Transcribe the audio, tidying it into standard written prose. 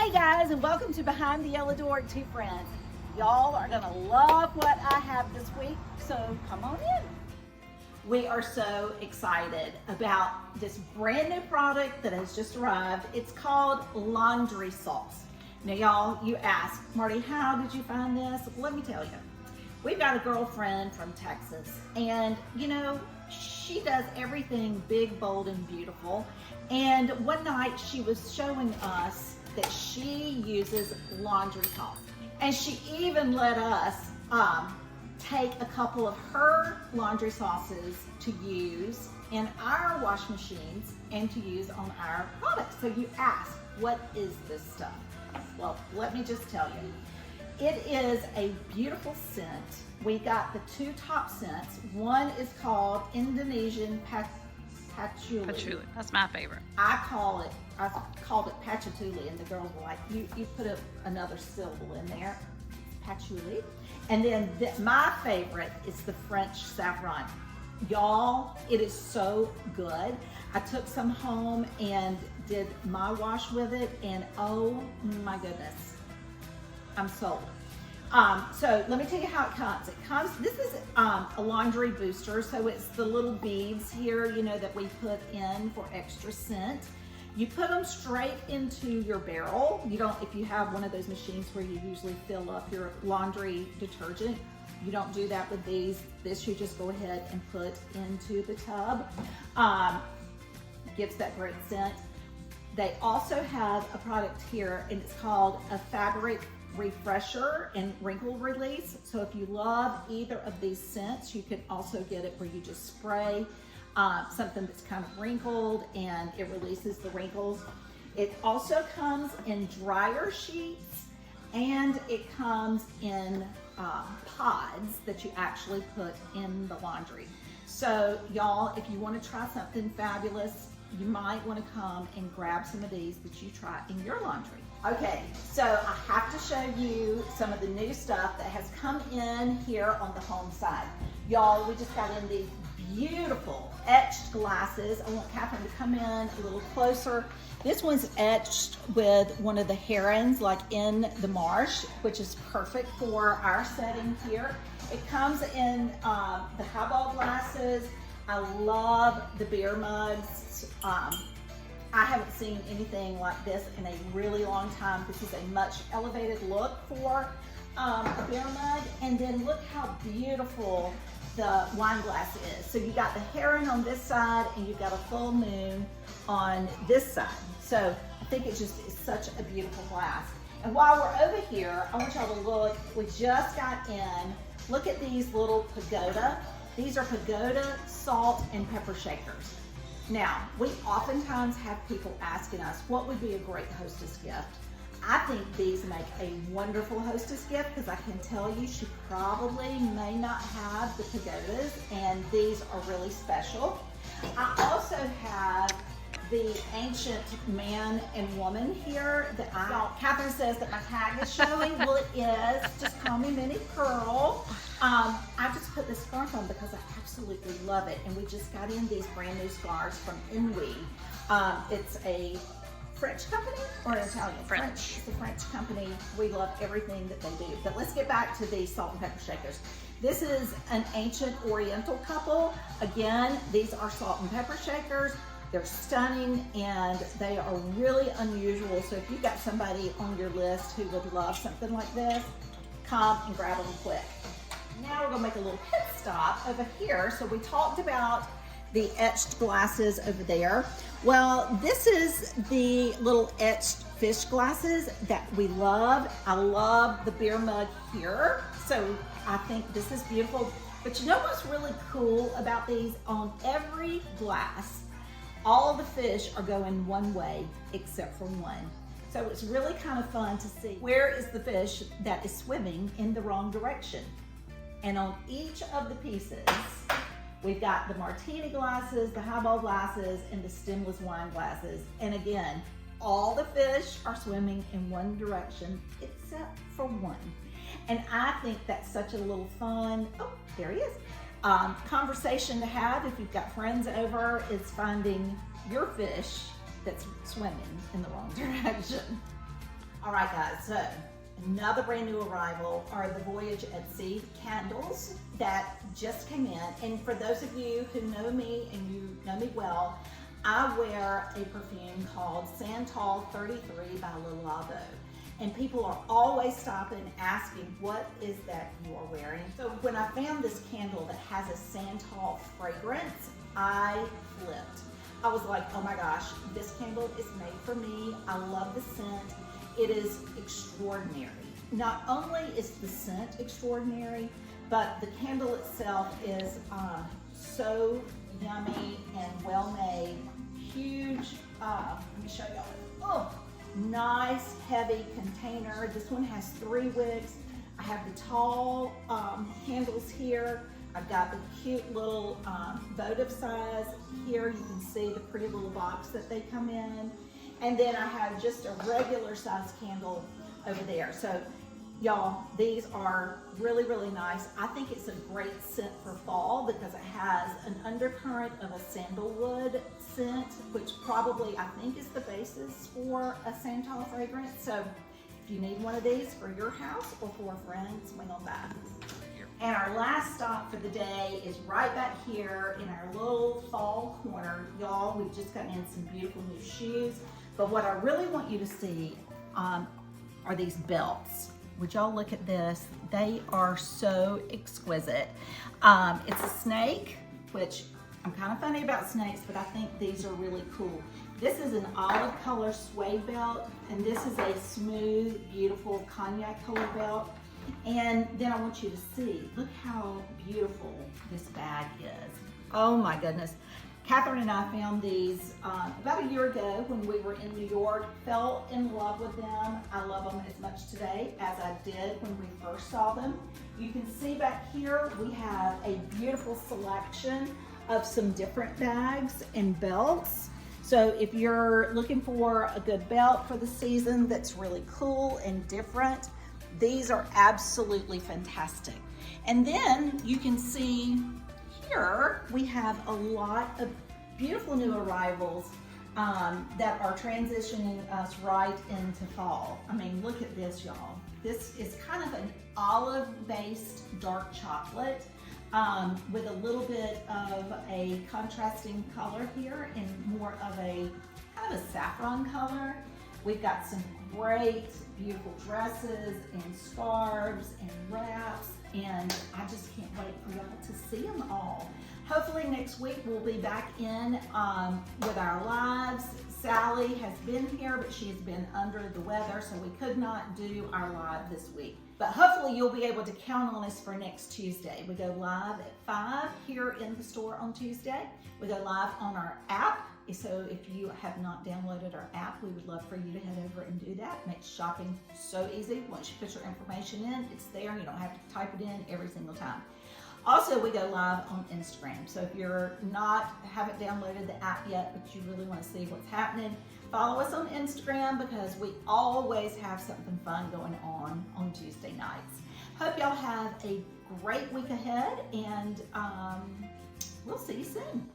Hey guys, and welcome to Behind the Yellow Door with Two Friends. Y'all are gonna love what I have this week, so come on in. We are so excited about this brand new product that has just arrived. It's called laundry sauce. Now y'all, you ask, Marty, how did you find this? Let me tell you. We've got a girlfriend from Texas, and you know, she does everything big, bold, and beautiful. And one night she was showing us that she uses laundry sauce. And she even let us take a couple of her laundry sauces to use in our wash machines and to use on our products. So you ask, what is this stuff? Well, let me just tell you. It is a beautiful scent. We got the two top scents. One is called Indonesian patchouli. Patchouli, that's my favorite. I called it patchouli, and the girls were like, you put another syllable in there, patchouli. And then my favorite is the French saffron. Y'all, it is so good. I took some home and did my wash with it, and oh my goodness, I'm sold. So let me tell you how it comes. This is a laundry booster, so it's the little beads here, you know, that we put in for extra scent. You put them straight into your barrel. You don't, if you have one of those machines where you usually fill up your laundry detergent, you don't do that with these. This you just go ahead and put into the tub. Gives that great scent. They also have a product here, and it's called a fabric refresher and wrinkle release. So if you love either of these scents, you can also get it where you just spray something that's kind of wrinkled and it releases the wrinkles. It also comes in dryer sheets, and it comes in pods that you actually put in the laundry. So y'all, if you want to try something fabulous, you might want to come and grab some of these that you try in your laundry. Okay, so I have to show you some of the new stuff that has come in here on the home side. Y'all, we just got in these beautiful etched glasses. I want Catherine to come in a little closer. This one's etched with one of the herons, like in the marsh, which is perfect for our setting here. It comes in the highball glasses. I love the beer mugs. I haven't seen anything like this in a really long time. This is a much elevated look for a beer mug. And then look how beautiful the wine glass is. So you got the heron on this side, and you've got a full moon on this side. So I think it just is such a beautiful glass. And while we're over here, I want y'all to look. We just got in. Look at these little pagoda. These are pagoda salt and pepper shakers. Now, we oftentimes have people asking us, what would be a great hostess gift? I think these make a wonderful hostess gift, because I can tell you she probably may not have the pagodas, and these are really special. I also have the ancient man and woman here that Catherine says that my tag is showing. Well, it is. Just call me Minnie Pearl. I just put this scarf on because I absolutely love it, and we just got in these brand new scarves from Inouï. It's a French company or an Italian? French. It's a French company. We love everything that they do. But let's get back to the salt and pepper shakers. This is an ancient Oriental couple. Again, these are salt and pepper shakers. They're stunning, and they are really unusual. So if you've got somebody on your list who would love something like this, come and grab them quick. Now we're gonna make a little pit stop over here. So we talked about the etched glasses over there. Well, this is the little etched fish glasses that we love. I love the beer mug here. So I think this is beautiful. But you know what's really cool about these? On every glass, all the fish are going one way except for one. So it's really kind of fun to see where is the fish that is swimming in the wrong direction. And on each of the pieces, we've got the martini glasses, the highball glasses, and the stemless wine glasses. And again, all the fish are swimming in one direction except for one. And I think that's such a little fun, oh, there he is, conversation to have if you've got friends over, is finding your fish that's swimming in the wrong direction. All right, guys, so another brand new arrival are the Voyage Etched candles that just came in. And for those of you who know me and you know me well, I wear a perfume called Santal 33 by Le Labo. And people are always stopping asking, what is that you are wearing? So when I found this candle that has a Santal fragrance, I flipped. I was like, oh my gosh, this candle is made for me. I love the scent. It is extraordinary. Not only is the scent extraordinary, but the candle itself is so yummy and well made. Huge, let me show y'all. Oh, nice heavy container. This one has 3 wicks. I have the tall candles here. I've got the cute little votive size here. You can see the pretty little box that they come in. And then I have just a regular size candle over there. So y'all, these are really, really nice. I think it's a great scent for fall because it has an undercurrent of a sandalwood scent, which probably I think is the basis for a Santal fragrance. So if you need one of these for your house or for a friend, swing on by. And our last stop for the day is right back here in our little fall corner. Y'all, we've just gotten in some beautiful new shoes. But what I really want you to see are these belts. Would y'all look at this? They are so exquisite. It's a snake, which I'm kind of funny about snakes, but I think these are really cool. This is an olive color suede belt, and this is a smooth, beautiful cognac color belt. And then I want you to see, look how beautiful this bag is. Oh my goodness. Catherine and I found these about a year ago when we were in New York, fell in love with them. I love them as much today as I did when we first saw them. You can see back here, we have a beautiful selection of some different bags and belts. So if you're looking for a good belt for the season that's really cool and different, these are absolutely fantastic. And then you can see here we have a lot of beautiful new arrivals that are transitioning us right into fall. I mean, look at this, y'all. This is kind of an olive-based dark chocolate with a little bit of a contrasting color here and more of a kind of a saffron color. We've got some great, beautiful dresses and scarves and wraps, and I just can't wait for y'all to see them all. Hopefully next week we'll be back in with our lives. Sally has been here, but she's been under the weather, so we could not do our live this week. But hopefully you'll be able to count on us for next Tuesday. We go live at 5 here in the store on Tuesday. We go live on our app. So if you have not downloaded our app, we would love for you to head over and do that. It makes shopping so easy. Once you put your information in, it's there. You don't have to type it in every single time. Also, we go live on Instagram. So if you're haven't downloaded the app yet, but you really want to see what's happening, follow us on Instagram because we always have something fun going on Tuesday nights. Hope y'all have a great week ahead, and we'll see you soon.